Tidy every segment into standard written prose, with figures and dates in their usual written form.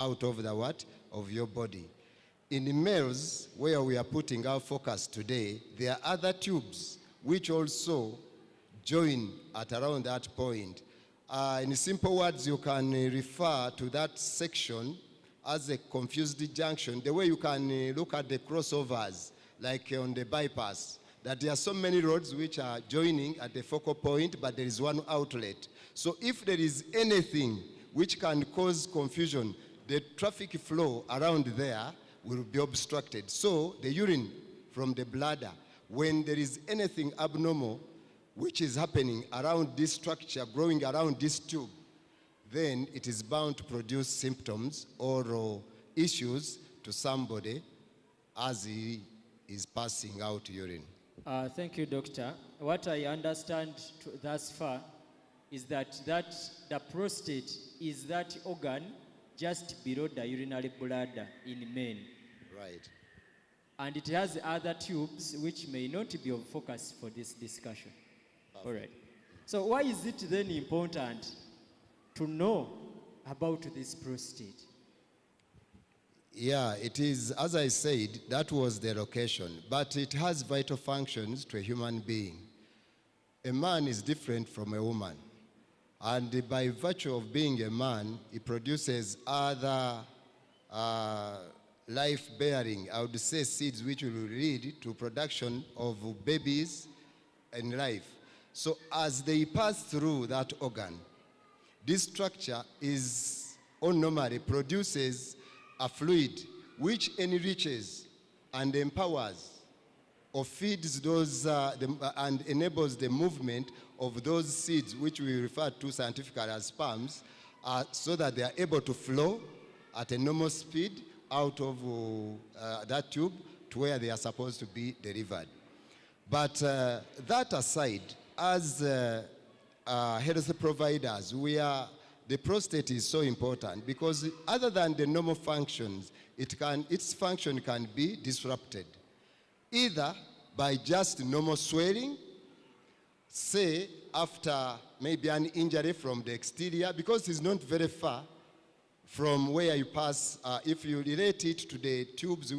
out of the what? Of your body. In males, where we are putting our focus today, there are other tubes which also join at around that point. In simple words, you can refer to that section as a confused junction, the way you can look at the crossovers, like on the bypass, that there are so many roads which are joining at the focal point, but there is one outlet. So if there is anything which can cause confusion, the traffic flow around there will be obstructed. So the urine from the bladder, when there is anything abnormal which is happening around this structure, growing around this tube, then it is bound to produce symptoms or issues to somebody as he is passing out urine. Thank you, Doctor. What I understand thus far is that the prostate is that organ just below the urinary bladder in men. Right. And it has other tubes which may not be of focus for this discussion. Perfect. All right. So why is it then important to know about this prostate? Yeah, it is, as I said, that was the location, but it has vital functions to a human being. A man is different from a woman, and by virtue of being a man, he produces other life-bearing, I would say, seeds which will lead to production of babies and life. So as they pass through that organ, this structure is, or normally produces a fluid which enriches and empowers or feeds those and enables the movement of those seeds which we refer to scientifically as sperms, so that they are able to flow at a normal speed out of that tube to where they are supposed to be delivered. But that aside, as health providers, the prostate is so important because other than the normal functions, its function can be disrupted, either by just normal swelling, say after maybe an injury from the exterior, because it's not very far from where you pass. If you relate it to the tubes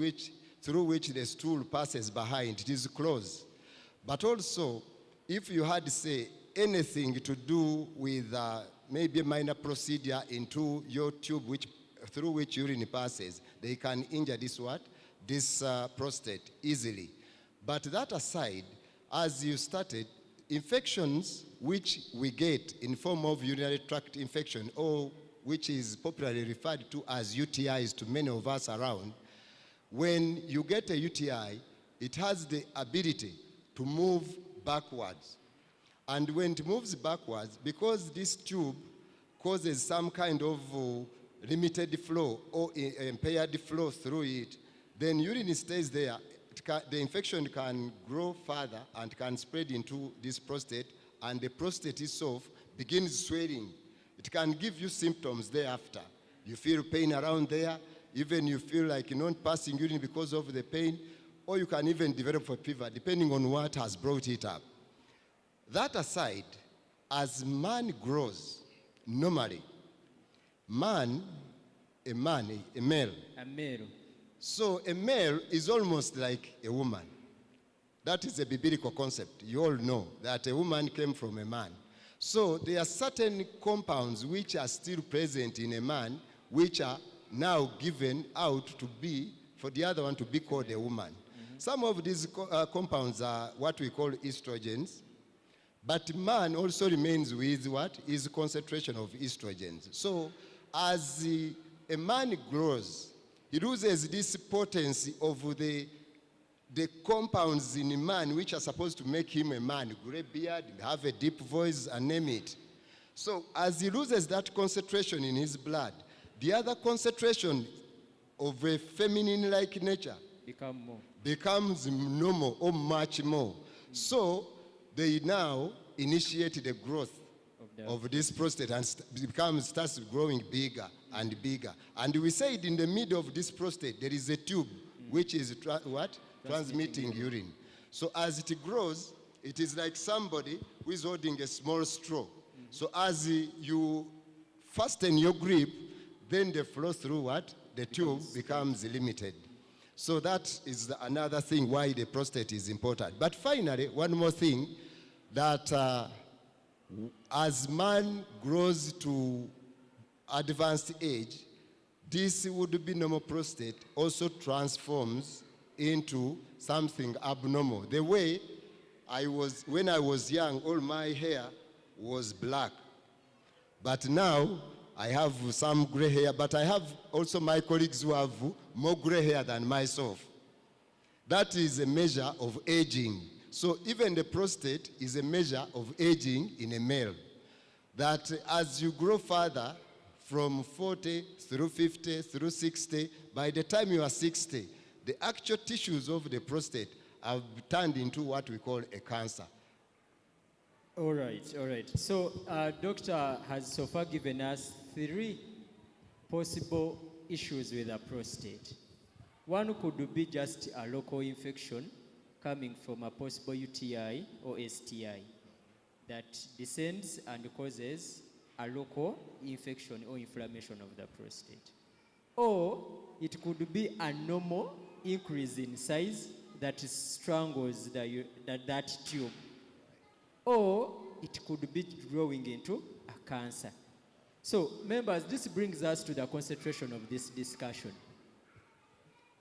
through which the stool passes behind, it is close. But also, if you had, say, anything to do with maybe a minor procedure into your tube through which urine passes, they can injure this prostate easily. But that aside, as you started, infections which we get in form of urinary tract infection, or which is popularly referred to as UTIs to many of us around, when you get a UTI, it has the ability to move backwards. And when it moves backwards, because this tube causes some kind of limited flow or impaired flow through it, then urine stays there. The infection can grow further and can spread into this prostate, and the prostate itself begins swelling. It can give you symptoms thereafter. You feel pain around there, even you feel like you're not passing urine because of the pain, or you can even develop a fever, depending on what has brought it up. That aside, as man grows, normally, a male. So a male is almost like a woman. That is a biblical concept. You all know that a woman came from a man. So there are certain compounds which are still present in a man, which are now given out to be, for the other one to be called a woman. Mm-hmm. Some of these compounds are what we call estrogens. But man also remains with what is concentration of estrogens. So as a man grows, he loses this potency of the compounds in a man which are supposed to make him a man, gray beard, have a deep voice, and name it. So as he loses that concentration in his blood, the other concentration of a feminine-like nature becomes normal or much more. So they now initiate the growth of this prostate and starts growing bigger and bigger. And we said in the middle of this prostate, there is a tube which is transmitting urine. So as it grows, it is like somebody who is holding a small straw. So as you fasten your grip, then the flow through what? The tube becomes limited. So that is another thing why the prostate is important. But finally, one more thing, that as man grows to advanced age, this would be normal prostate also transforms into something abnormal. The way when I was young, all my hair was black. But now I have some gray hair, but I have also my colleagues who have more gray hair than myself. That is a measure of aging. So even the prostate is a measure of aging in a male. That as you grow further, from 40 through 50 through 60, by the time you are 60, the actual tissues of the prostate have turned into what we call a cancer. All right, all right. So, doctor has so far given us 3 possible issues with the prostate. One could be just a local infection coming from a possible UTI or STI that descends and causes a local infection or inflammation of the prostate. Or it could be a normal increase in size that strangles that tube. Or it could be growing into a cancer. So, members, this brings us to the concentration of this discussion.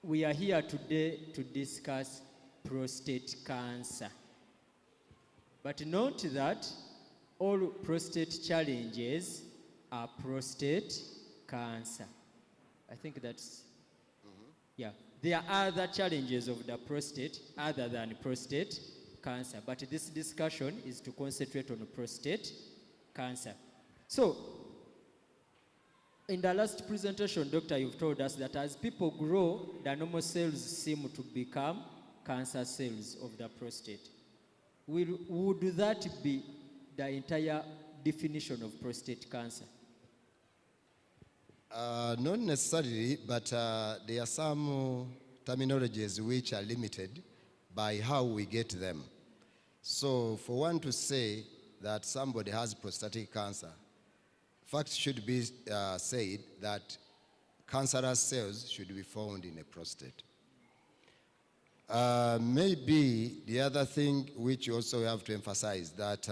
We are here today to discuss prostate cancer. But note that all prostate challenges are prostate cancer. I think that's, yeah. There are other challenges of the prostate other than prostate cancer, but this discussion is to concentrate on prostate cancer. So, in the last presentation, doctor, you've told us that as people grow, the normal cells seem to become cancer cells of the prostate. Would that be the entire definition of prostate cancer? Not necessarily, but there are some terminologies which are limited by how we get them. So for one to say that somebody has prostatic cancer, fact should be said that cancerous cells should be found in a prostate. Maybe the other thing which you also have to emphasize that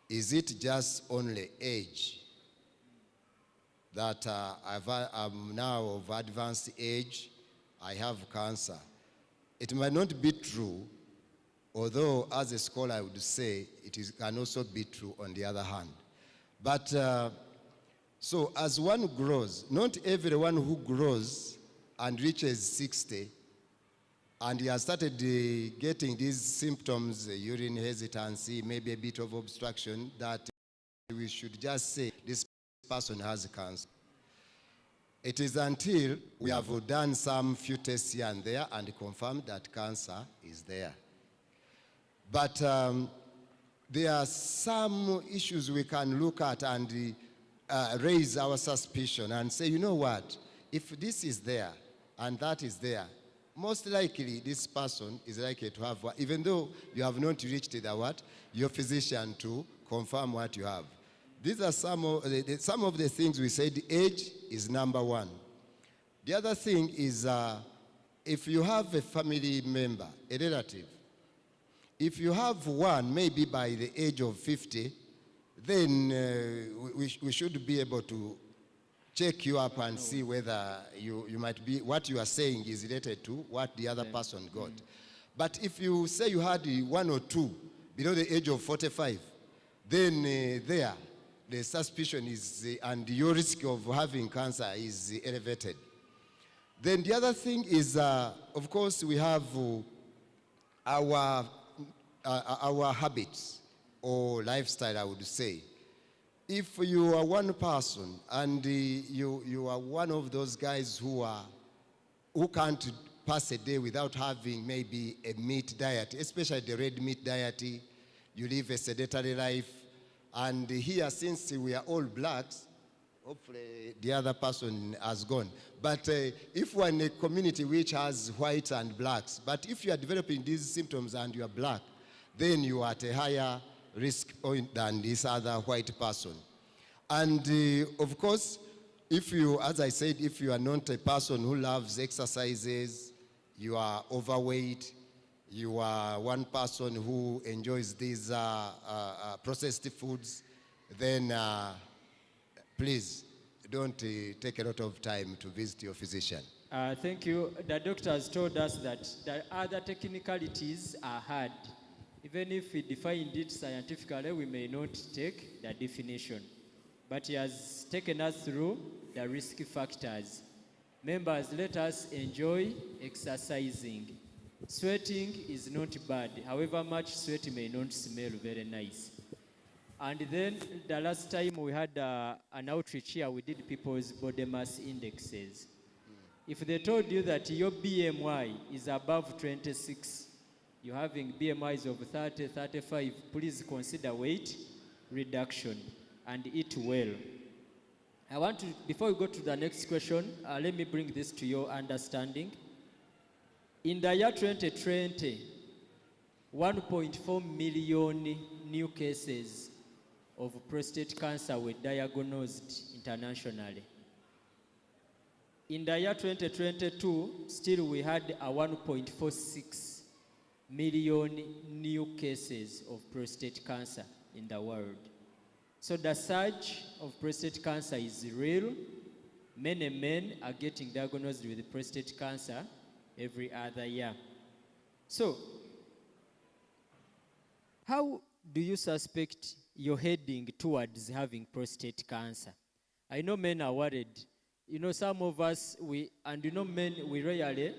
is it just only age that I'm now of advanced age, I have cancer. It might not be true, although as a scholar I would say can also be true on the other hand. But so as one grows, not everyone who grows and reaches 60 and he has started getting these symptoms, urine hesitancy, maybe a bit of obstruction, that we should just say this person has cancer. It is until we have done some few tests here and there and confirmed that cancer is there. But there are some issues we can look at and raise our suspicion and say, you know what, if this is there and that is there, most likely this person is likely to have, even though you have not reached your physician to confirm what you have. These are some of the things we said. Age is number one. The other thing is if you have a family member, a relative, if you have one maybe by the age of 50, then we should be able to check you up and see whether you might be, what you are saying is related to what the other person got. But if you say you had 1 or 2 below the age of 45, then the suspicion is, and your risk of having cancer is elevated. Then the other thing is, of course, we have our habits or lifestyle, I would say. If you are one person and you are one of those guys who can't pass a day without having maybe a meat diet, especially the red meat diet, you live a sedentary life, and here, since we are all blacks, hopefully the other person has gone. But if we're in a community which has whites and blacks, but if you are developing these symptoms and you are black, then you are at a higher risk than this other white person. And of course, if you, as I said, if you are not a person who loves exercises, you are overweight, you are one person who enjoys these processed foods, then please don't take a lot of time to visit your physician. Thank you. The doctor has told us that the other technicalities are hard. Even if we defined it scientifically, we may not take the definition. But he has taken us through the risk factors. Members, let us enjoy exercising. Sweating is not bad. However much sweat may not smell very nice. And then the last time we had an outreach here, we did people's body mass indexes. If they told you that your BMI is above 26, you're having BMIs of 30, 35, please consider weight reduction and eat well. I want to, before we go to the next question, let me bring this to your understanding. In the year 2020, 1.4 million new cases of prostate cancer were diagnosed internationally. In the year 2022, still we had a 1.46 million new cases of prostate cancer in the world. So the surge of prostate cancer is real. Many men are getting diagnosed with prostate cancer every other year. So, how do you suspect you're heading towards having prostate cancer? I know men are worried. You know, some of us, men, we rarely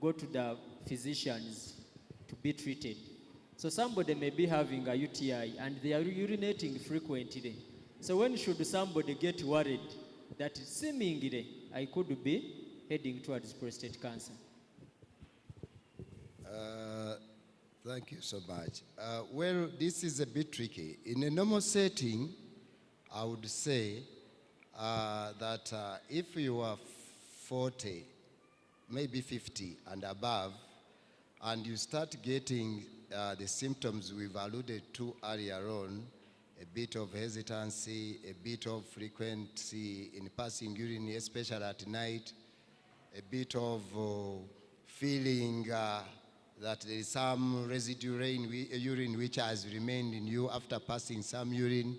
go to the physicians to be treated. So somebody may be having a UTI and they are urinating frequently. So when should somebody get worried that seemingly I could be heading towards prostate cancer? Thank you so much. Well, this is a bit tricky. In a normal setting, I would say that if you are 40, maybe 50 and above, and you start getting the symptoms we've alluded to earlier on, a bit of hesitancy, a bit of frequency in passing urine, especially at night, a bit of feeling that there is some residue urine which has remained in you after passing some urine.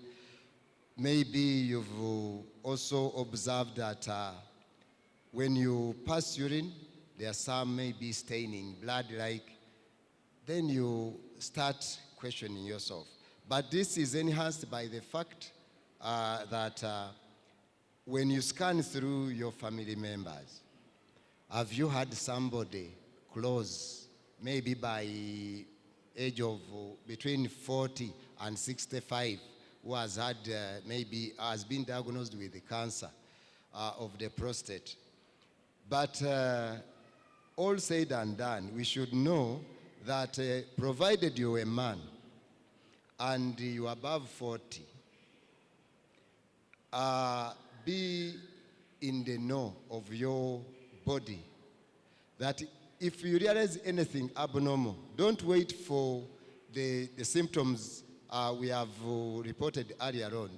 Maybe you've also observed that when you pass urine, there's some maybe staining, blood-like. Then you start questioning yourself. But this is enhanced by the fact that when you scan through your family members, have you had somebody close, maybe by age of between 40 and 65, who has had maybe has been diagnosed with the cancer of the prostate? But all said and done, we should know that provided you're a man and you're above 40, be in the know of your body, that if you realize anything abnormal, don't wait for the symptoms we have reported earlier on,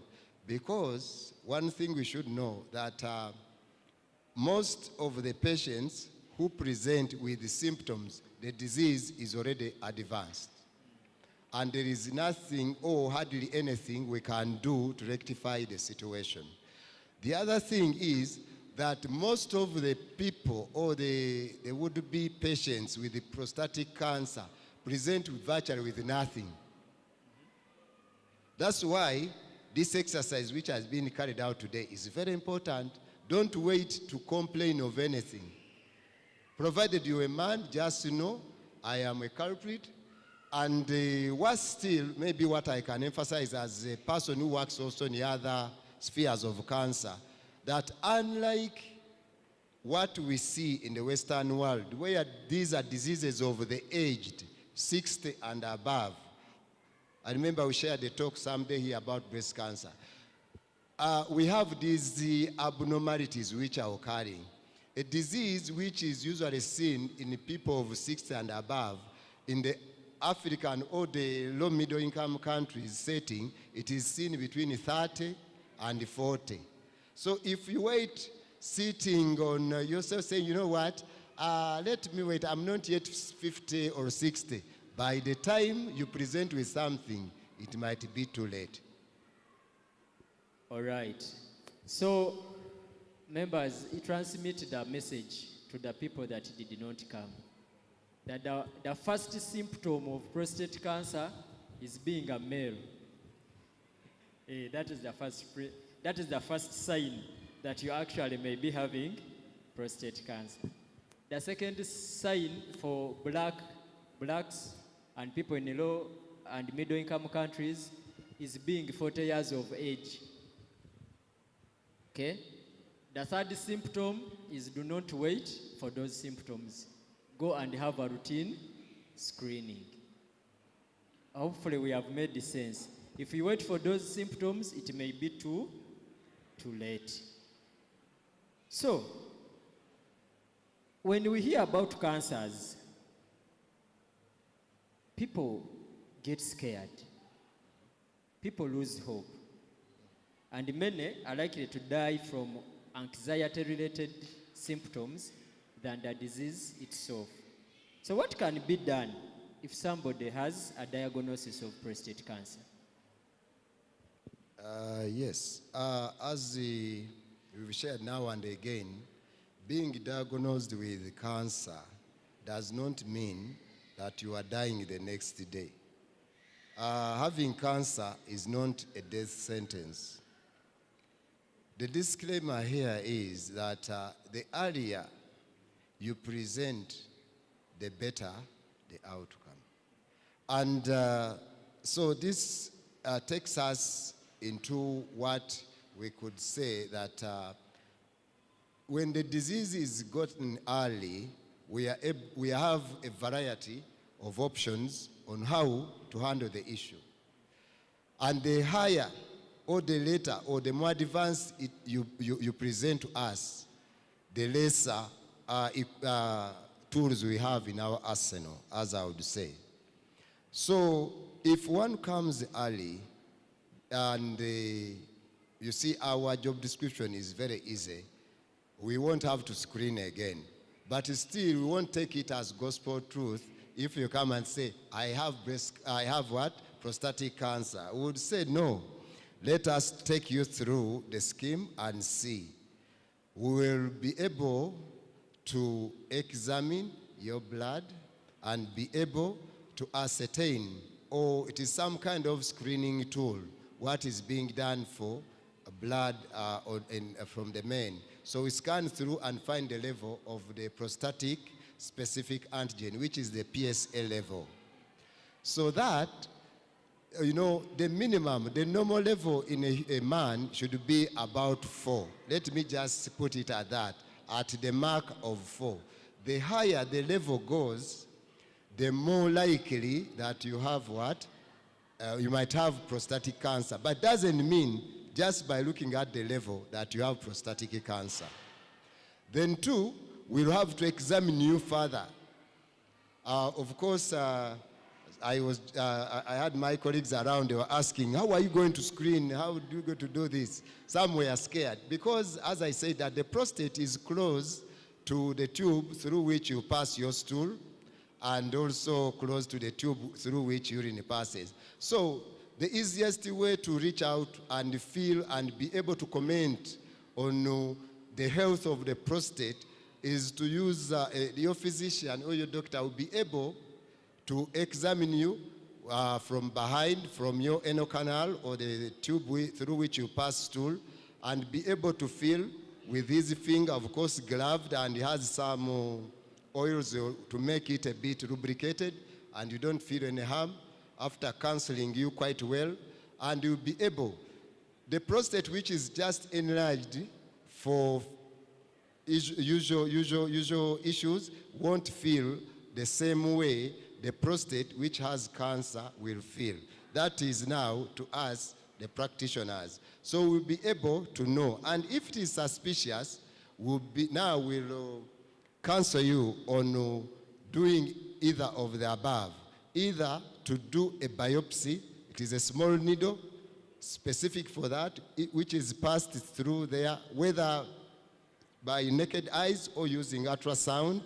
because one thing we should know that most of the patients who present with the symptoms, the disease is already advanced. And there is nothing or hardly anything we can do to rectify the situation. The other thing is that most of the people or the would-be patients with the prostatic cancer present virtually with nothing. That's why this exercise which has been carried out today is very important. Don't wait to complain of anything. Provided you're a man, just know, I am a culprit. And what's still, maybe what I can emphasize as a person who works also in the other spheres of cancer, that unlike what we see in the Western world, where these are diseases of the aged, 60 and above. I remember we shared a talk someday here about breast cancer. We have these abnormalities which are occurring. A disease which is usually seen in people of 60 and above, in the African or the low middle income countries setting, it is seen between 30 and 40. So if you wait sitting on yourself saying, you know what, let me wait, I'm not yet 50 or 60. By the time you present with something, it might be too late. All right. So, members, he transmitted a message to the people that did not come. That the first symptom of prostate cancer is being a male. That is the first sign that you actually may be having prostate cancer. The second sign for blacks and people in low and middle income countries is being 40 years of age. Okay? The third symptom is do not wait for those symptoms. Go and have a routine screening. Hopefully we have made sense. If you wait for those symptoms, it may be too late. So, when we hear about cancers, people get scared. People lose hope. And many are likely to die from anxiety-related symptoms than the disease itself. So what can be done if somebody has a diagnosis of prostate cancer? Yes. As we've shared now and again, being diagnosed with cancer does not mean that you are dying the next day. Having cancer is not a death sentence. The disclaimer here is that the earlier you present, the better the outcome. And so this takes us into what we could say that when the disease is gotten early, we have a variety of options on how to handle the issue. And the higher or the later or the more advanced you present to us, the lesser tools we have in our arsenal, as I would say. So if one comes early and you see our job description is very easy, we won't have to screen again. But still, we won't take it as gospel truth if you come and say, I have what? Prostatic cancer. We would say, no. Let us take you through the scheme and see. We will be able to examine your blood and be able to ascertain, or it is some kind of screening tool, what is being done for blood from the men. So we scan through and find the level of the prostatic specific antigen, which is the PSA level. So that, the minimum, the normal level in a man should be about 4. Let me just put it at that, at the mark of 4. The higher the level goes, the more likely that you have what? You might have prostatic cancer. But doesn't mean just by looking at the level that you have prostatic cancer. Then 2, we'll have to examine you further. Of course, I had my colleagues around, they were asking, how are you going to screen? How do you go to do this? Some were scared because, as I said, that the prostate is close to the tube through which you pass your stool and also close to the tube through which urine passes. So the easiest way to reach out and feel and be able to comment on the health of the prostate is to use your physician or your doctor will be able to examine you from behind, from your anal canal or the tube through which you pass stool, and be able to feel with his finger, of course gloved, and he has some oils to make it a bit lubricated, and you don't feel any harm after counseling you quite well, and you'll be able, the prostate which is just enlarged for usual issues won't feel the same way the prostate which has cancer will feel. That is now to us, the practitioners. So we'll be able to know. And if it is suspicious, we'll counsel you on doing either of the above. Either to do a biopsy, it is a small needle, specific for that, which is passed through there, whether by naked eyes or using ultrasound,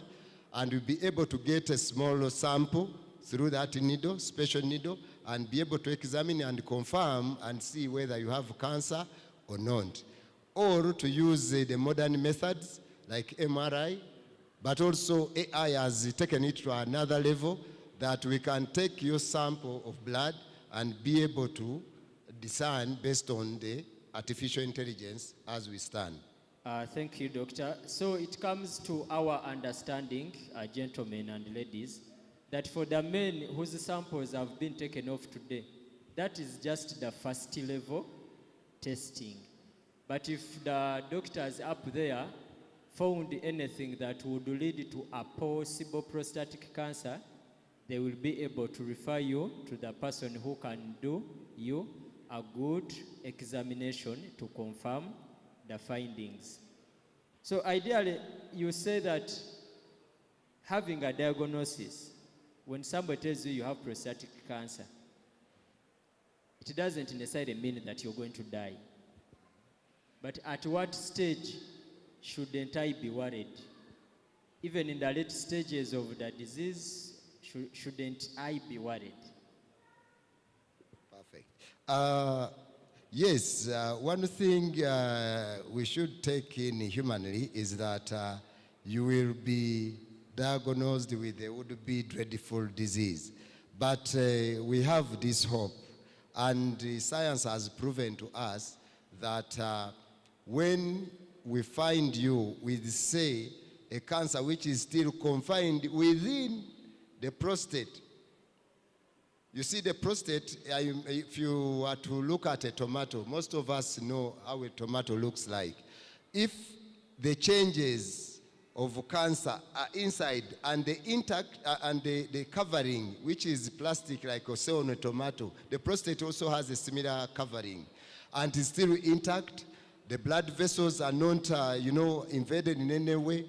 and we'll be able to get a small sample through that needle, special needle, and be able to examine and confirm and see whether you have cancer or not. Or to use the modern methods like MRI, but also AI has taken it to another level that we can take your sample of blood and be able to discern based on the artificial intelligence as we stand. Thank you, Doctor. So it comes to our understanding, gentlemen and ladies, that for the men whose samples have been taken off today, that is just the first level testing. But if the doctors up there found anything that would lead to a possible prostatic cancer, they will be able to refer you to the person who can do you a good examination to confirm the findings. So ideally, you say that having a diagnosis, when somebody tells you you have prostatic cancer, it doesn't necessarily mean that you're going to die. But at what stage shouldn't I be worried? Even in the late stages of the disease, shouldn't I be worried? Perfect. Yes, one thing we should take in humanly is that you will be diagnosed with a would-be dreadful disease. But we have this hope, and science has proven to us that when we find you with, say, a cancer which is still confined within the prostate. You see, the prostate, if you were to look at a tomato, most of us know how a tomato looks like. If the changes of cancer are inside and the intact and the covering, which is plastic like I say on a tomato, the prostate also has a similar covering and is still intact. The blood vessels are not, invaded in any way.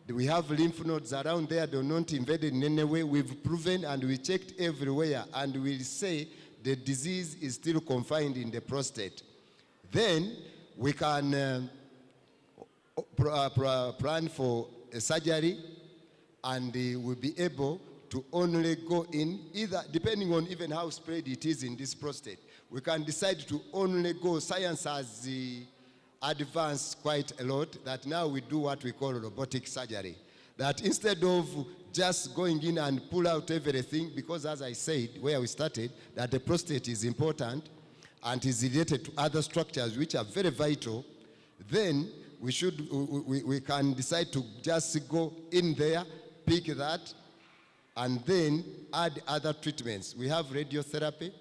We have lymph nodes around there, they're not invaded in any way. We've proven and we checked everywhere, and we say the disease is still confined in the prostate. Then we can plan for a surgery, and we'll be able to only go in, either depending on even how spread it is in this prostate. We can decide to only go. Science has advanced quite a lot, that now we do what we call robotic surgery. That instead of just going in and pull out everything, because as I said, where we started, that the prostate is important and is related to other structures which are very vital, then we can decide to just go in there, pick that, and then add other treatments. We have radiotherapy,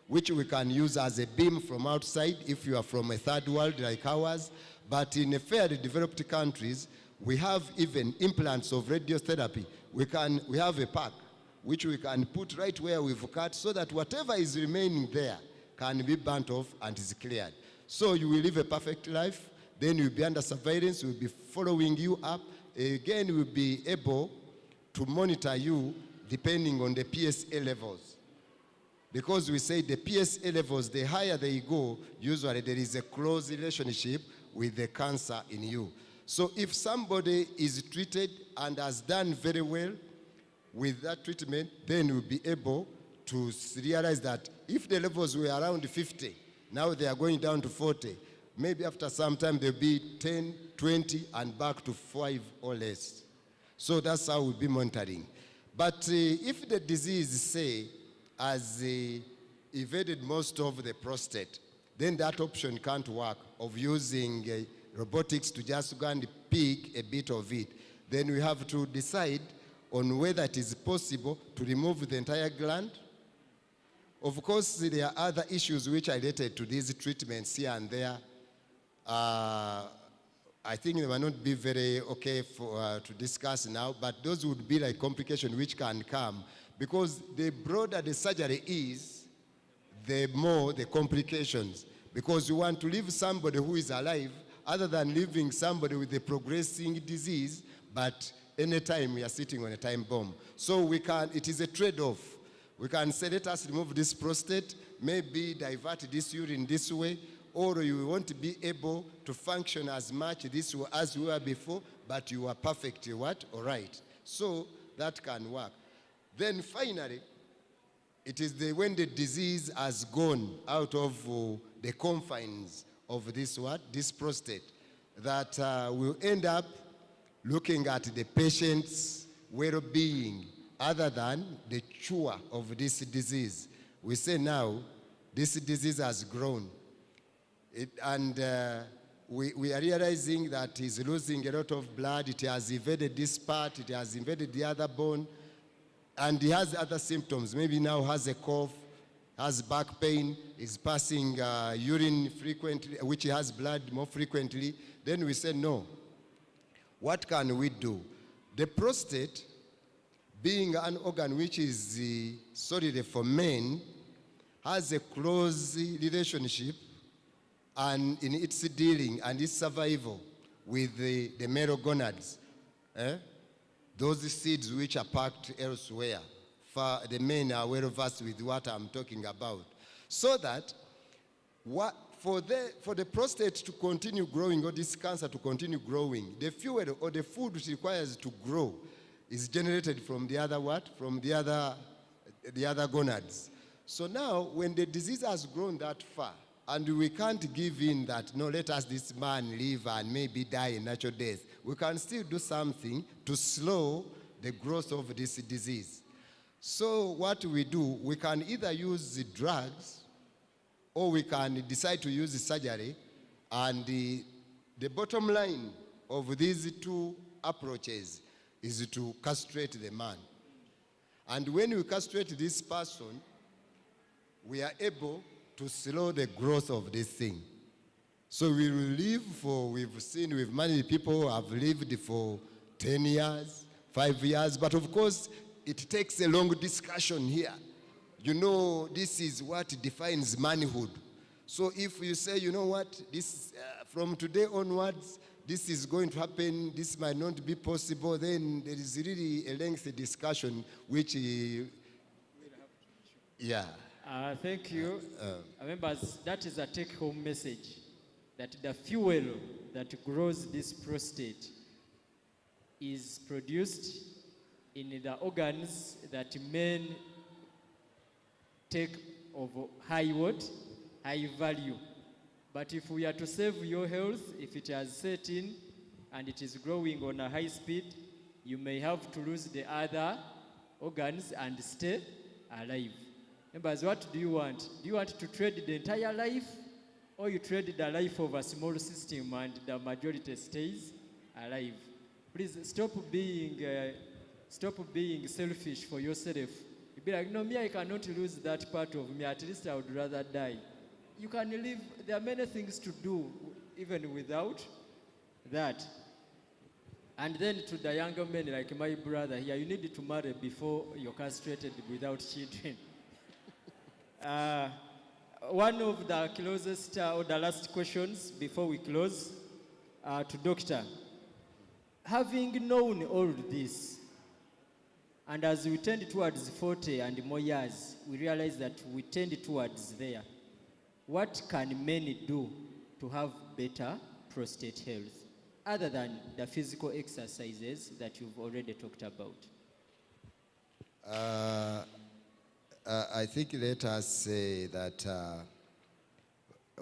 which we can use as a beam from outside if you are from a third world like ours. But in a fairly developed countries, we have even implants of radiotherapy. We have a pack which we can put right where we've cut, so that whatever is remaining there can be burnt off and is cleared. So you will live a perfect life. Then you'll be under surveillance. We'll be following you up. Again, we'll be able to monitor you depending on the PSA levels. Because we say the PSA levels, the higher they go, usually there is a close relationship with the cancer in you. So if somebody is treated and has done very well with that treatment, then we'll be able to realize that if the levels were around 50, now they are going down to 40. Maybe after some time they'll be 10, 20, and back to 5 or less. So that's how we'll be monitoring. But if the disease, say, has evaded most of the prostate, then that option can't work of using robotics to just go and pick a bit of it. Then we have to decide on whether it is possible to remove the entire gland. Of course, there are other issues which are related to these treatments here and there. I think they might not be very okay to discuss now, but those would be like complications which can come, because the broader the surgery is, the more the complications. Because you want to leave somebody who is alive, other than leaving somebody with a progressing disease, but anytime we are sitting on a time bomb. So it is a trade-off. We can say, let us remove this prostate, maybe divert this urine this way, or you won't be able to function as much this way as you were before, but you are perfectly what? All right. So that can work. Then finally, it is when the disease has gone out of the confines of this what? This prostate, that we'll end up looking at the patient's well-being other than the cure of this disease. We say now, this disease has grown. We are realizing that he's losing a lot of blood. It has invaded this part, it has invaded the other bone, and he has other symptoms. Maybe now has a cough, has back pain, is passing urine frequently, which he has blood more frequently. Then we say, no. What can we do? The prostate, being an organ which is solely for men, has a close relationship and in its dealing and its survival with the male gonads. Those seeds which are packed elsewhere. For the men are well versed with what I'm talking about. So that for the prostate to continue growing, or this cancer to continue growing, the fuel or the food which requires to grow is generated from the other what? From the other gonads. So now, when the disease has grown that far, and we can't give in that, no, let us this man live and maybe die a natural death. We can still do something to slow the growth of this disease. So what we do, we can either use the drugs, or we can decide to use the surgery. And the bottom line of these two approaches is to castrate the man. And when we castrate this person, we are able to slow the growth of this thing. So we will live we've managed people who have lived for 10 years, 5 years, but of course, it takes a long discussion here. You know, this is what defines manhood. So if you say, you know what, this from today onwards, this is going to happen, this might not be possible, then there is really a lengthy discussion which, yeah. Thank you. Members, that is a take-home message, that the fuel that grows this prostate is produced in the organs that men take of high what? High value. But if we are to save your health, if it has set in and it is growing on a high speed, you may have to lose the other organs and stay alive. Members, what do you want? Do you want to trade the entire life, or you trade the life of a small system and the majority stays alive? Please stop being selfish for yourself. You be like, no, me, I cannot lose that part of me. At least I would rather die. You can live. There are many things to do, even without that. And then to the younger men, like my brother here, you need to marry before you're castrated without children. One of the closest or the last questions before we close to Doctor. Having known all this, and as we tend towards 40 and more years, we realize that we tend towards there. What can men do to have better prostate health, other than the physical exercises that you've already talked about? I think let us say that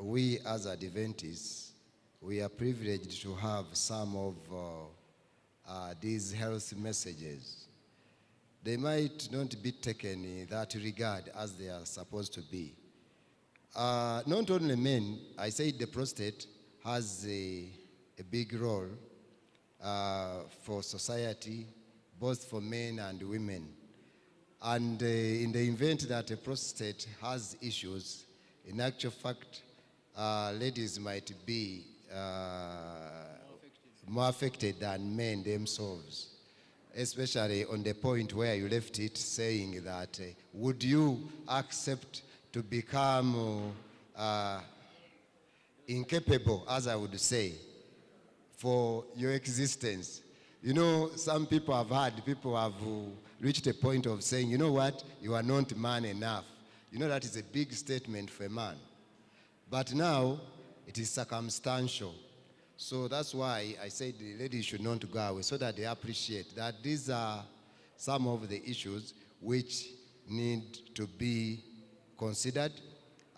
we as Adventists, we are privileged to have some of these health messages. They might not be taken in that regard as they are supposed to be. Not only men, I say the prostate has a big role for society, both for men and women. And in the event that a prostate has issues, in actual fact, ladies might be more affected than men themselves, especially on the point where you left it, saying that would you accept to become incapable, as I would say, for your existence? You know, some people have reached a point of saying, you know what, you are not man enough. You know, that is a big statement for a man. But now, it is circumstantial. So that's why I said the ladies should not go away, so that they appreciate that these are some of the issues which need to be considered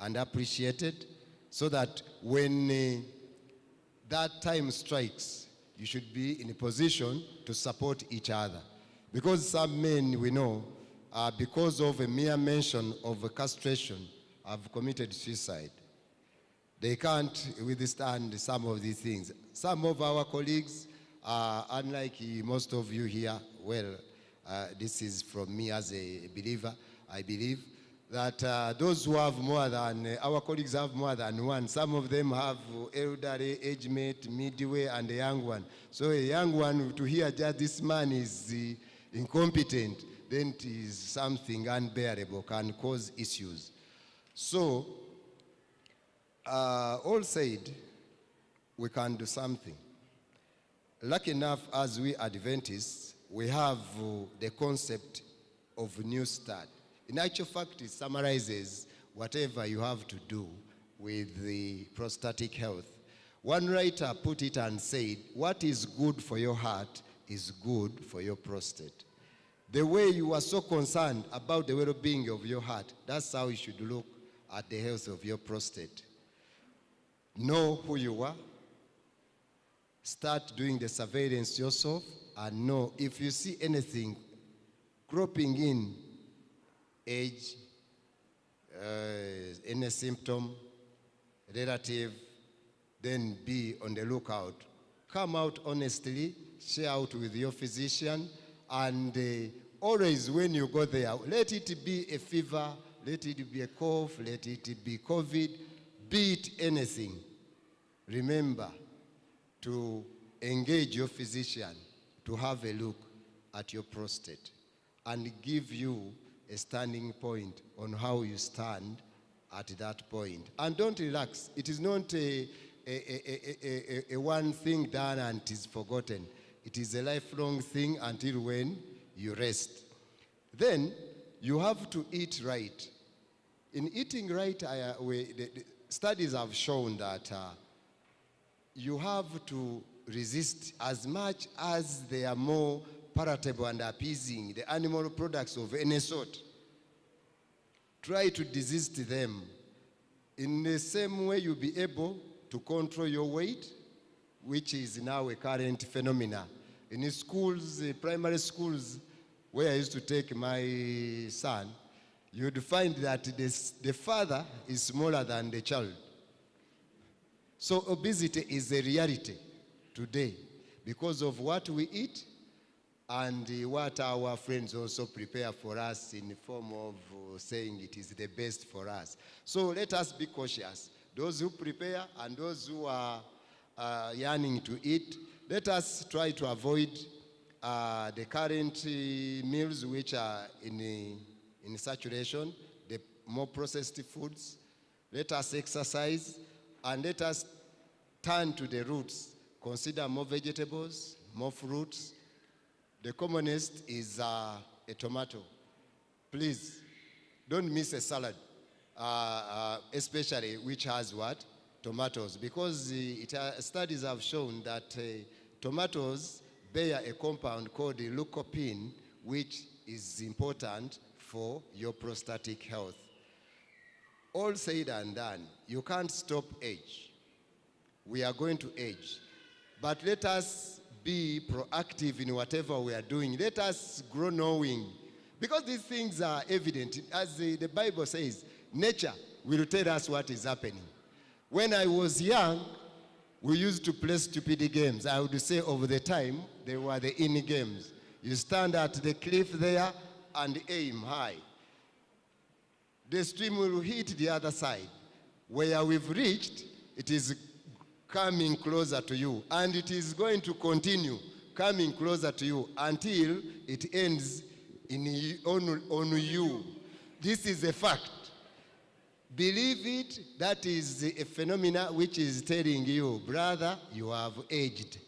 and appreciated, so that when that time strikes, you should be in a position to support each other. Because some men we know, because of a mere mention of castration, have committed suicide. They can't withstand some of these things. Some of our colleagues, unlike most of you here, well, this is from me as a believer, I believe that those who have more than, our colleagues have more than one. Some of them have elderly, age mate, midway, and a young one. So a young one, to hear just this man is incompetent, then it is something unbearable, can cause issues. So, all said, we can do something. Lucky enough, as we Adventists, we have the concept of new start. In actual fact, it summarizes whatever you have to do with the prostatic health. One writer put it and said, what is good for your heart is good for your prostate. The way you are so concerned about the well-being of your heart, that's how you should look at the health of your prostate. Know who you are. Start doing the surveillance yourself, and know if you see anything cropping in, age, any symptom, relative, then be on the lookout. Come out honestly, share out with your physician, and always when you go there, let it be a fever, let it be a cough, let it be COVID, be it anything. Remember to engage your physician to have a look at your prostate and give you a standing point on how you stand at that point. And don't relax. It is not a one thing done and it is forgotten. It is a lifelong thing until when you rest. Then you have to eat right. In eating right, the studies have shown that you have to resist as much as they are more palatable and appeasing, the animal products of any sort. Try to desist them. In the same way, you'll be able to control your weight, which is now a current phenomenon. In schools, primary schools, where I used to take my son, you'd find that the father is smaller than the child. So obesity is a reality today because of what we eat and what our friends also prepare for us in the form of saying it is the best for us. So let us be cautious. Those who prepare and those who are yearning to eat, let us try to avoid the current meals which are in saturation, the more processed foods. Let us exercise and let us turn to the roots. Consider more vegetables, more fruits. The commonest is a tomato. Please, don't miss a salad, especially which has what? Tomatoes. Because studies have shown that tomatoes bear a compound called lycopene, which is important for your prostatic health. All said and done, you can't stop age. We are going to age. But let us be proactive in whatever we are doing. Let us grow knowing. Because these things are evident. As the Bible says, nature will tell us what is happening. When I was young, we used to play stupid games. I would say over the time, they were the in games. You stand at the cliff there and aim high. The stream will hit the other side. Where we've reached, it is coming closer to you. And it is going to continue coming closer to you until it ends on you. This is a fact. Believe it, that is a phenomena which is telling you, brother, you have aged.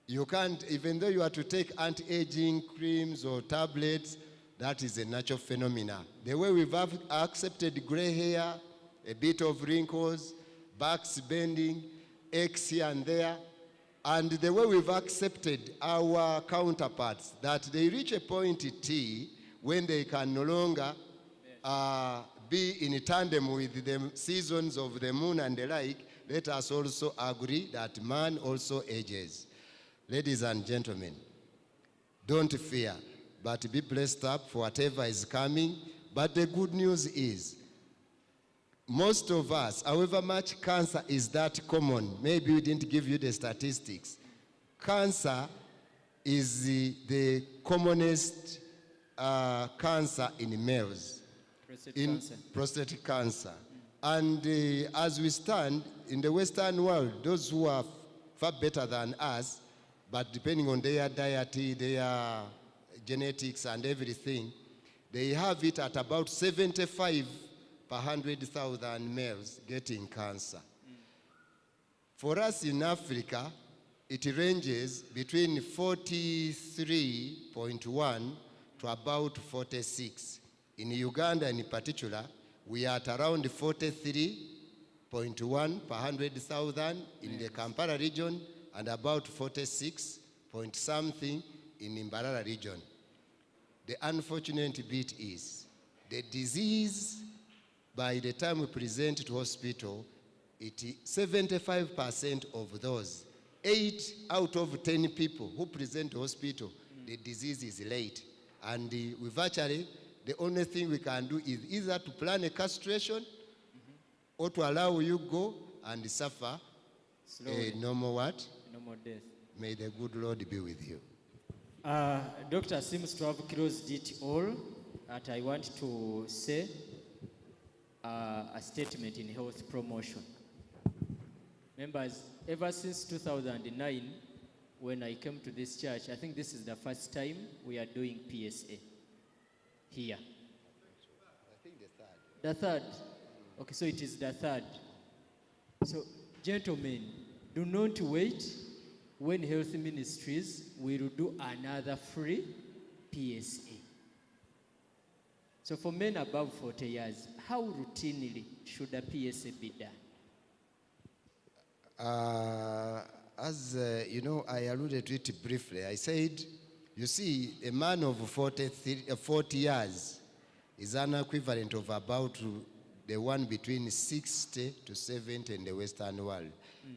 You can't, even though you are to take anti-aging creams or tablets, that is a natural phenomena. The way we've accepted gray hair, a bit of wrinkles, backs bending, aches here and there, and the way we've accepted our counterparts, that they reach a point T when they can no longer be in tandem with the seasons of the moon and the like, let us also agree that man also ages. Ladies and gentlemen, don't fear, but be blessed up for whatever is coming. But the good news is, most of us, however much cancer is that common, maybe we didn't give you the statistics, cancer is the commonest cancer in males. Prostate cancer. And as we stand in the Western world, those who are far better than us, but depending on their diet, their genetics and everything, they have it at about 75 per 100,000 males getting cancer. For us in Africa, it ranges between 43.1 to about 46. In Uganda in particular, we are at around 43.1 per 100,000 in the Kampala region and about 46 point something in Mbarara region. The unfortunate bit is the disease, by the time we present to hospital, 75% of those, 8 out of 10 people who present to hospital, the disease is late. And we've actually, the only thing we can do is either to plan a castration or to allow you go and suffer a normal what? Normal death. May the good Lord be with you. Doctor seems to have closed it all. But I want to say a statement in health promotion. Members, ever since 2009, when I came to this church, I think this is the first time we are doing PSA here. I think the third. The third? Okay, so it is the third. So, gentlemen, do not wait when health ministries will do another free PSA. So for men above 40 years, how routinely should a PSA be done? You know, I alluded to it briefly. I said, you see, a man of 40 years is an equivalent of about the one between 60 to 70 in the Western world.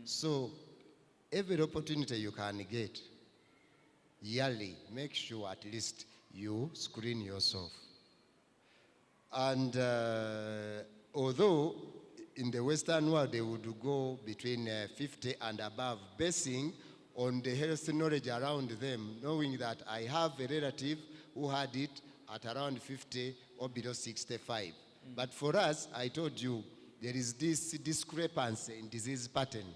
So every opportunity you can get, yearly, make sure at least you screen yourself. And although in the Western world they would go between 50 and above, basing on the health knowledge around them, knowing that I have a relative who had it at around 50 or below 65. But for us, I told you, there is this discrepancy in disease pattern.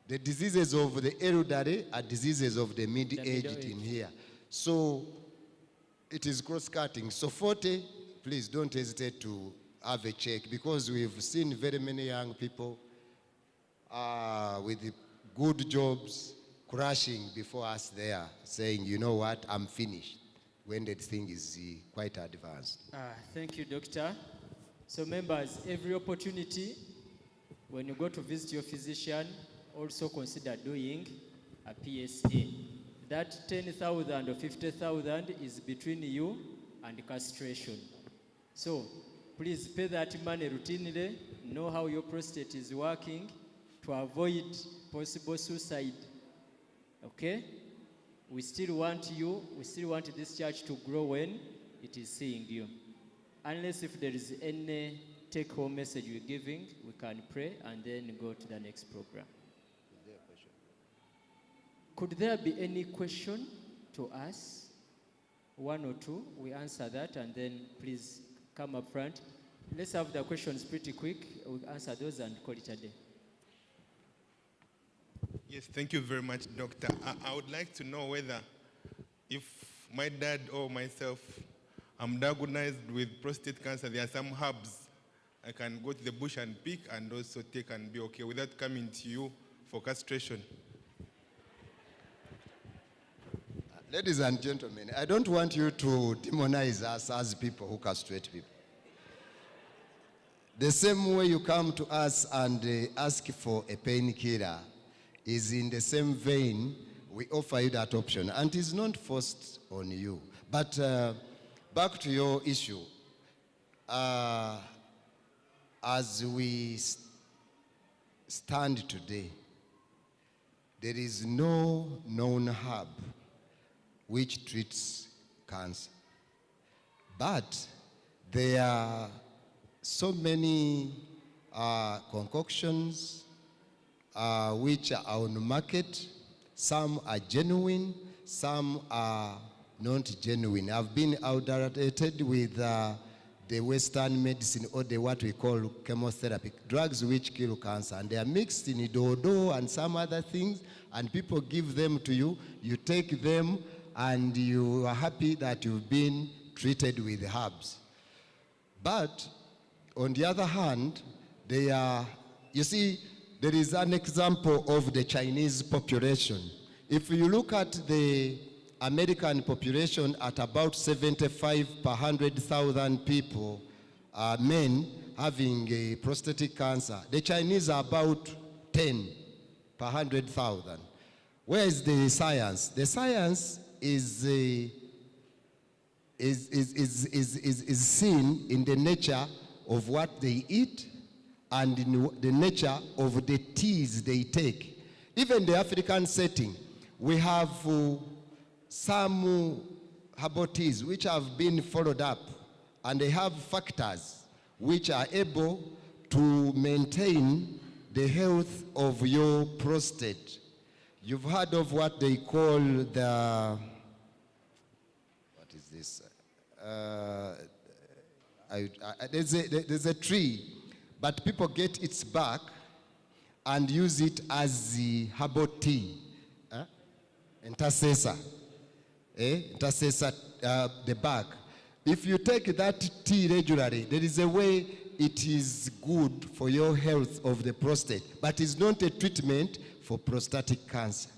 The diseases of the elderly are diseases of the middle-aged in here. So it is cross-cutting. So 40, please don't hesitate to have a check, because we've seen very many young people with good jobs crashing before us there, saying, you know what, I'm finished, when the thing is quite advanced. Thank you, Doctor. So members, every opportunity, when you go to visit your physician, also consider doing a PSA. That 10,000 or 50,000 is between you and castration. So please pay that money routinely, know how your prostate is working to avoid possible suicide. Okay? We still want you, we still want this church to grow when it is seeing you. Unless if there is any take-home message we're giving, we can pray and then go to the next program. Is there a question? Could there be any question to us? One or two, we answer that, and then please come up front. Let's have the questions pretty quick. We'll answer those and call it a day. Yes, thank you very much, Doctor. I would like to know whether if my dad or myself, I'm diagnosed with prostate cancer, there are some herbs I can go to the bush and pick and also take and be okay without coming to you for castration. Ladies and gentlemen, I don't want you to demonize us as people who castrate people. The same way you come to us and ask for a painkiller is in the same vein we offer you that option. And it's not forced on you. But back to your issue. As we stand today, there is no known herb which treats cancer. But there are so many concoctions which are on the market. Some are genuine, some are not genuine. I've been adulterated with the Western medicine, or the what we call chemotherapy, drugs which kill cancer. And they are mixed in dodo and some other things, and people give them to you. You take them, and you are happy that you've been treated with herbs. But on the other hand, they are, you see, there is an example of the Chinese population. If you look at the American population at about 75 per 100,000 people, men having a prostatic cancer, the Chinese are about 10 per 100,000. Where is the science? The science is seen in the nature of what they eat and in the nature of the teas they take. Even the African setting, we have some herbal teas which have been followed up, and they have factors which are able to maintain the health of your prostate. You've heard of what they call the, what is this? There's a tree, but people get its bark and use it as the herbal tea. Intercessor. Intercessor, the bark. If you take that tea regularly, there is a way it is good for your health of the prostate, but it's not a treatment for prostatic cancer.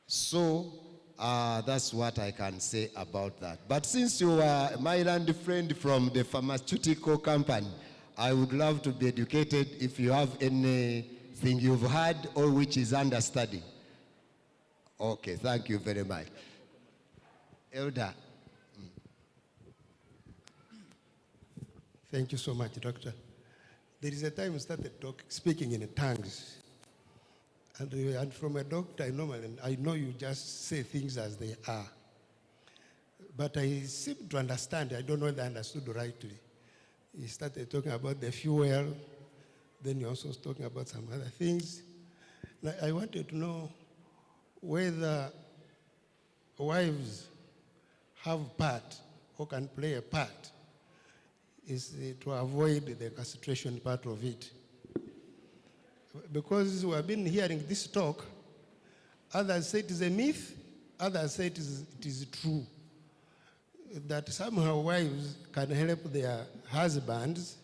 So that's what I can say about that. But since you are my land friend from the pharmaceutical company, I would love to be educated if you have anything you've heard or which is under study. Okay, thank you very much. Elder. Thank you so much, Doctor. There is a time we started speaking in tongues. And from a doctor, I know you just say things as they are. But I seem to understand, I don't know whether I understood rightly. He started talking about the fuel, then he also was talking about some other things. Now, I wanted to know whether wives have part or can play a part is to avoid the castration part of it. Because we have been hearing this talk, others say it is a myth, others say it is true, that somehow wives can help their husbands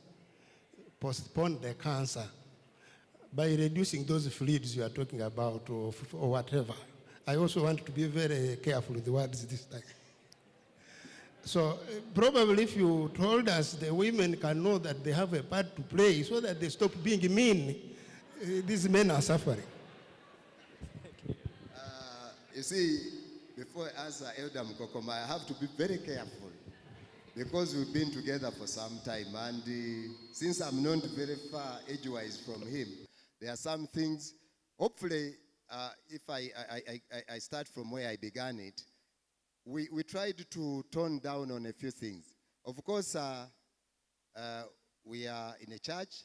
postpone the cancer by reducing those fluids you are talking about or whatever. I also want to be very careful with the words this time. So probably if you told us the women can know that they have a part to play so that they stop being mean, these men are suffering. You see, before I answer Elder Mkokoma, I have to be very careful because we've been together for some time, and since I'm not very far age-wise from him, there are some things, hopefully, if I start from where I began it, we tried to tone down on a few things. Of course, we are in a church,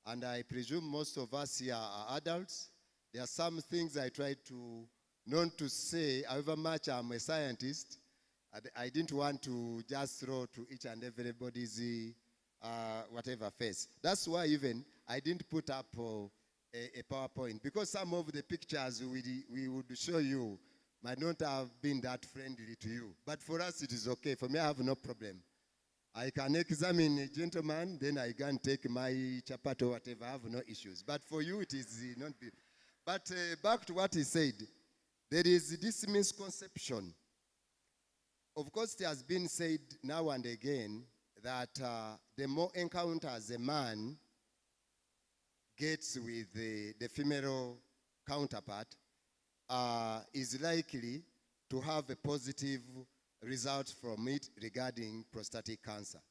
and I presume most of us here are adults. There are some things I tried to not to say, however much I'm a scientist, I didn't want to just throw to each and everybody's whatever face. That's why even I didn't put up a PowerPoint, because some of the pictures we would show you might not have been that friendly to you. But for us, it is okay. For me, I have no problem. I can examine a gentleman, then I can take my chapat or whatever. I have no issues. But for you, it is not. But back to what he said. There is this misconception. Of course, it has been said now and again that the more encounters a man gets with the female counterpart, is likely to have a positive result from it regarding prostatic cancer.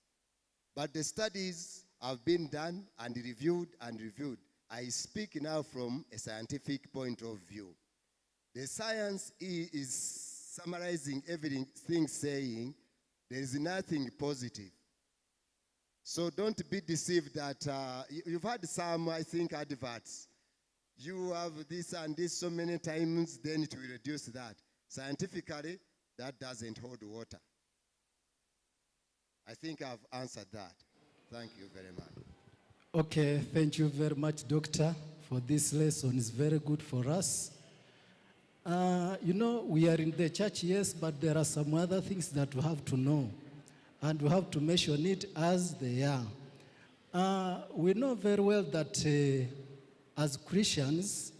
But the studies have been done and reviewed and reviewed. I speak now from a scientific point of view. The science is summarizing everything, saying there is nothing positive. So don't be deceived that you've had some, I think, adverts. You have this and this so many times, then it will reduce that. Scientifically, that doesn't hold water. I think I've answered that. Thank you very much. Okay, thank you very much, Doctor, for this lesson. It's very good for us. We are in the church, yes, but there are some other things that we have to know, and we have to mention it as they are. We know very well that as Christians,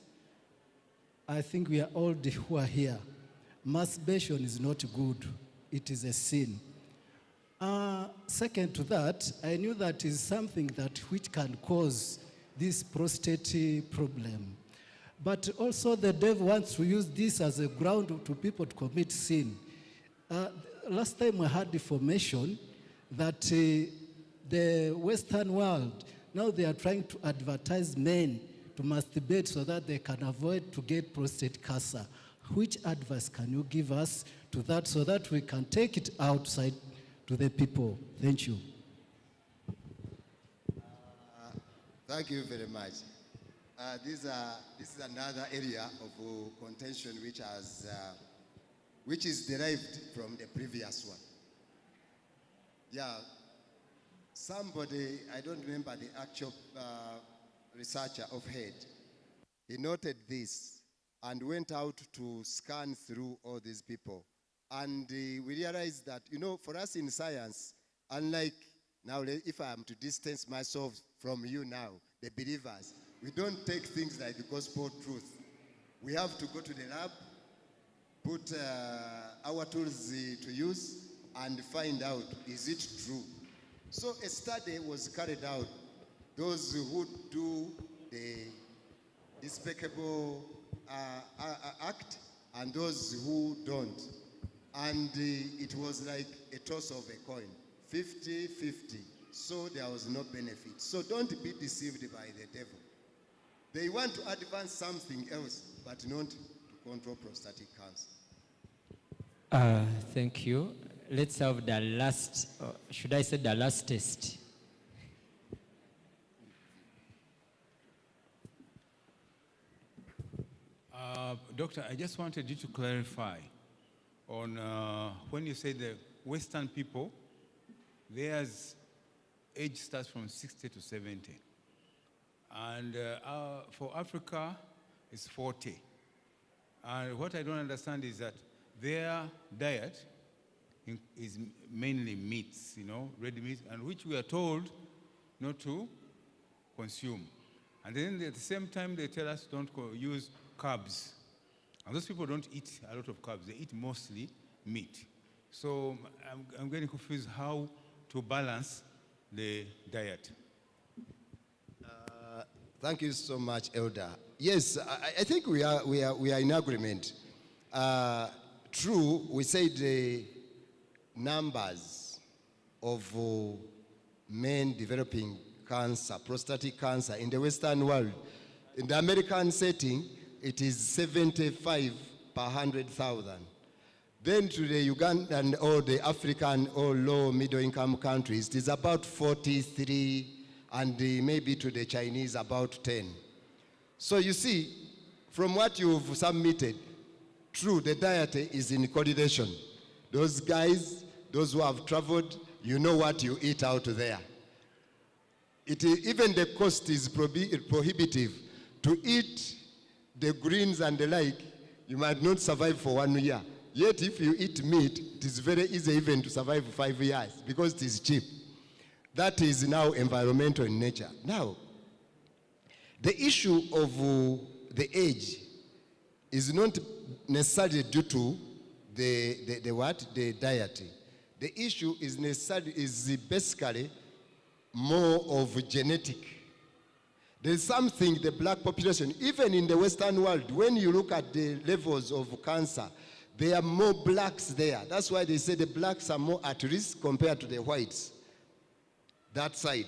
I think we are all who are here. Masturbation is not good. It is a sin. Second to that, I knew that is something that which can cause this prostate problem. But also the devil wants to use this as a ground to people to commit sin. Last time I had information that the Western world, now they are trying to advertise men to masturbate so that they can avoid to get prostate cancer. Which advice can you give us to that so that we can take it outside to the people? Thank you. Thank you very much. This is another area of contention which is derived from the previous one. Yeah, somebody, I don't remember the actual researcher of head, he noted this and went out to scan through all these people. And we realized that, for us in science, unlike now, if I am to distance myself from you now, the believers, we don't take things like the gospel truth. We have to go to the lab, put our tools to use, and find out, is it true? So a study was carried out. Those who do the despicable act and those who don't. And it was like a toss of a coin, 50-50. So there was no benefit. So don't be deceived by the devil. They want to advance something else, but not to control prostatic cancer. Thank you. Let's have the last, should I say the last test? Doctor, I just wanted you to clarify on when you say the Western people, theirs age starts from 60 to 70. And for Africa, it's 40. And what I don't understand is that their diet is mainly meats, red meat, and which we are told not to consume. And then at the same time, they tell us don't use carbs. And those people don't eat a lot of carbs. They eat mostly meat. So I'm getting confused how to balance the diet. Thank you so much, Elder. Yes, I think we are in agreement. True, we said the numbers of men developing cancer, prostatic cancer in the Western world. In the American setting, it is 75 per 100,000. Then to the Ugandan or the African or low middle income countries, it is about 43, and maybe to the Chinese about 10. So you see, from what you've submitted, true, the diet is in correlation. Those guys, those who have traveled, you know what you eat out there. Even the cost is prohibitive. To eat the greens and the like, you might not survive for 1 year. Yet if you eat meat, it is very easy even to survive 5 years because it is cheap. That is now environmental in nature. Now, the issue of the age is not necessarily due to the what? The diet. The issue is basically more of genetic. There's something the black population, even in the Western world, when you look at the levels of cancer, there are more blacks there. That's why they say the blacks are more at risk compared to the whites. That side.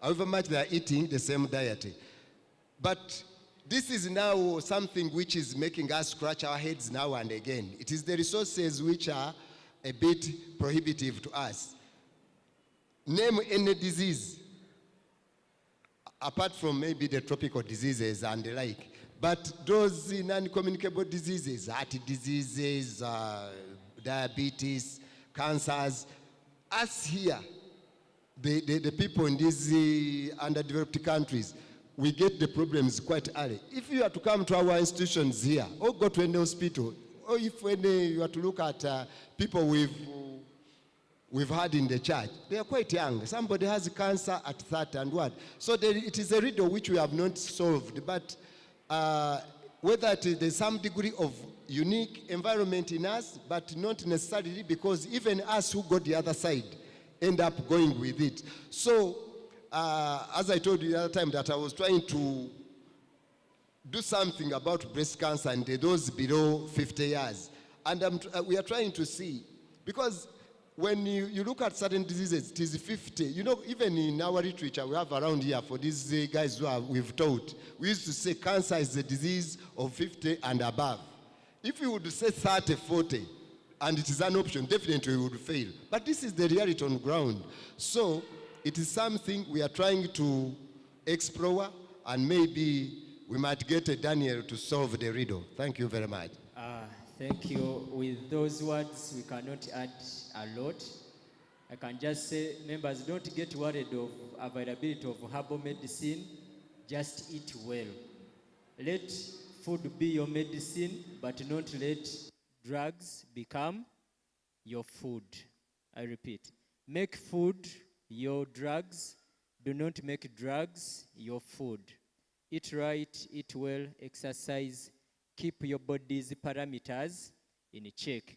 However much they are eating the same diet. But this is now something which is making us scratch our heads now and again. It is the resources which are a bit prohibitive to us. Name any disease, apart from maybe the tropical diseases and the like. But those non-communicable diseases, heart diseases, diabetes, cancers, us here, the people in these underdeveloped countries, we get the problems quite early. If you are to come to our institutions here, or go to any hospital, or if when you are to look at people we've had in the church, they are quite young. Somebody has cancer at 30 and what. So it is a riddle which we have not solved. But whether there's some degree of unique environment in us, but not necessarily, because even us who go the other side end up going with it. So as I told you the other time, that I was trying to do something about breast cancer and those below 50 years. And we are trying to see, because when you look at certain diseases, it is 50. You know, even in our literature we have around here for these guys who we've taught, we used to say cancer is a disease of 50 and above. If you would say 30, 40, and it is an option, definitely we would fail. But this is the reality on ground. So it is something we are trying to explore, and maybe we might get a Daniel to solve the riddle. Thank you very much. Thank you. With those words, we cannot add a lot. I can just say, members, don't get worried of availability of herbal medicine. Just eat well. Let food be your medicine, but not let drugs become your food. I repeat, make food your drugs. Do not make drugs your food. Eat right, eat well, exercise. Keep your body's parameters in check.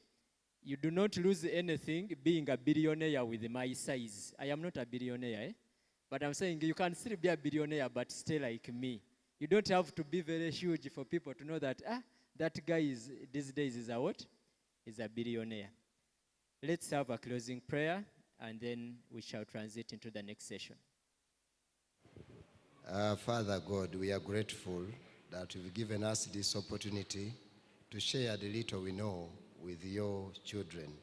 You do not lose anything being a billionaire with my size. I am not a billionaire, but I'm saying you can still be a billionaire but stay like me. You don't have to be very huge for people to know that, that guy is these days is a what? Is a billionaire. Let's have a closing prayer, and then we shall transit into the next session. Father God, we are grateful that you've given us this opportunity to share the little we know with your children.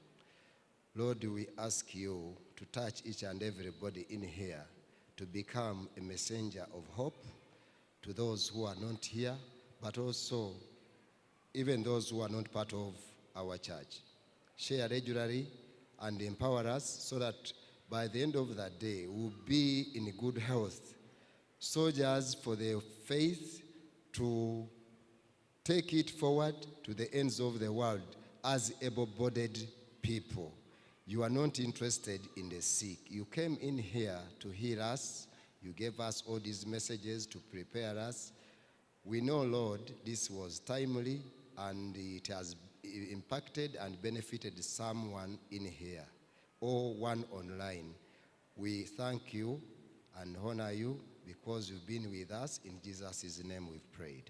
Lord, we ask you to touch each and everybody in here to become a messenger of hope to those who are not here, but also even those who are not part of our church. Share regularly and empower us so that by the end of that day, we'll be in good health. Soldiers for the faith, to take it forward to the ends of the world as able-bodied people. You are not interested in the sick. You came in here to heal us. You gave us all these messages to prepare us. We know, Lord, this was timely, and it has impacted and benefited someone in here or one online. We thank you and honor you because you've been with us. In Jesus' name we've prayed.